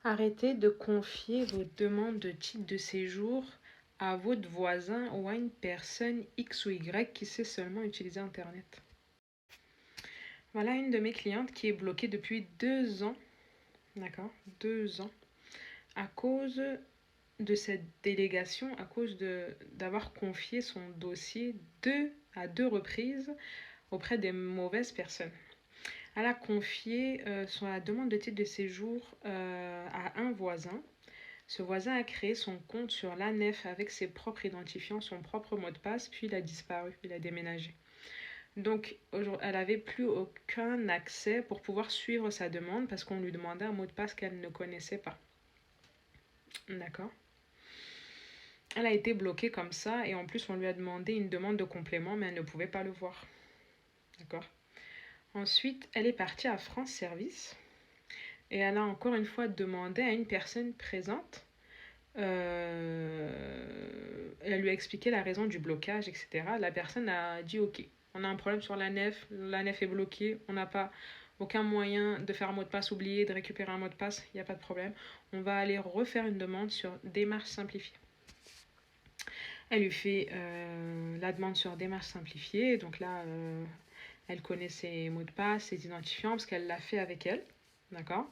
Arrêtez de confier vos demandes de titre de séjour à votre voisin ou à une personne X ou Y qui sait seulement utiliser Internet. Voilà une de mes clientes qui est bloquée depuis 2 ans, d'accord, 2 ans, à cause de cette délégation, à cause d'avoir confié son dossier à deux reprises auprès des mauvaises personnes. Elle a confié sa demande de titre de séjour à un voisin. Ce voisin a créé son compte sur l'ANEF avec ses propres identifiants, son propre mot de passe, puis il a disparu, il a déménagé. Donc, elle n'avait plus aucun accès pour pouvoir suivre sa demande parce qu'on lui demandait un mot de passe qu'elle ne connaissait pas. D'accord. Elle a été bloquée comme ça et en plus on lui a demandé une demande de complément mais elle ne pouvait pas le voir. D'accord. Ensuite, elle est partie à France Service et elle a encore une fois demandé à une personne présente. Elle lui a expliqué la raison du blocage, etc. La personne a dit ok, on a un problème sur la nef est bloquée, on n'a pas aucun moyen de faire un mot de passe oublié, de récupérer un mot de passe, il n'y a pas de problème. On va aller refaire une demande sur démarche simplifiée. Elle lui fait la demande sur démarche simplifiée, donc là, elle connaît ses mots de passe, ses identifiants, parce qu'elle l'a fait avec elle, d'accord.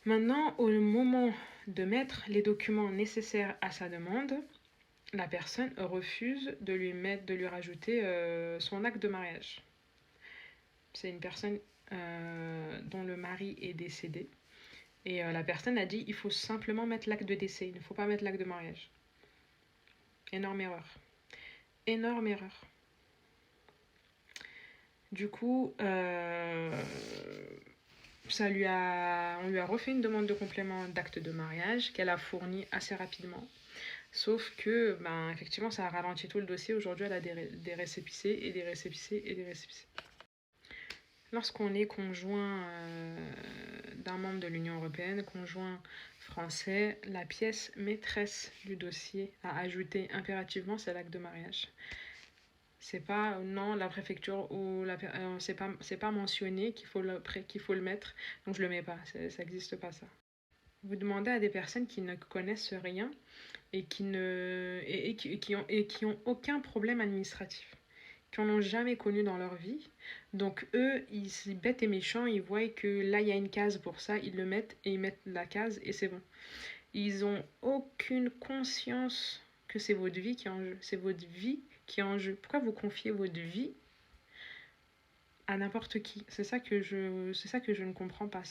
Maintenant, au moment de mettre les documents nécessaires à sa demande, la personne refuse de lui rajouter son acte de mariage. C'est une personne dont le mari est décédé. Et la personne a dit il faut simplement mettre l'acte de décès, il ne faut pas mettre l'acte de mariage. Énorme erreur. Énorme erreur. Du coup, on lui a refait une demande de complément d'acte de mariage qu'elle a fourni assez rapidement. Sauf que, effectivement, ça a ralenti tout le dossier. Aujourd'hui, elle a des récépissés et des récépissés et des récépissés. Lorsqu'on est conjoint d'un membre de l'Union européenne, conjoint français, la pièce maîtresse du dossier à ajouter impérativement, c'est l'acte de mariage. C'est pas, non, la préfecture ou c'est pas mentionné qu'il faut le mettre, donc je le mets pas, ça n'existe pas ça. Vous demandez à des personnes qui ne connaissent rien et qui ont aucun problème administratif, qui n'en ont jamais connu dans leur vie. Donc eux, ils bêtes et méchants, ils voient que là il y a une case pour ça, ils le mettent et ils mettent la case et c'est bon. Ils ont aucune conscience que c'est votre vie qui est en jeu. C'est votre vie qui est en jeu. Pourquoi vous confiez votre vie à n'importe qui? C'est ça que je ne comprends pas.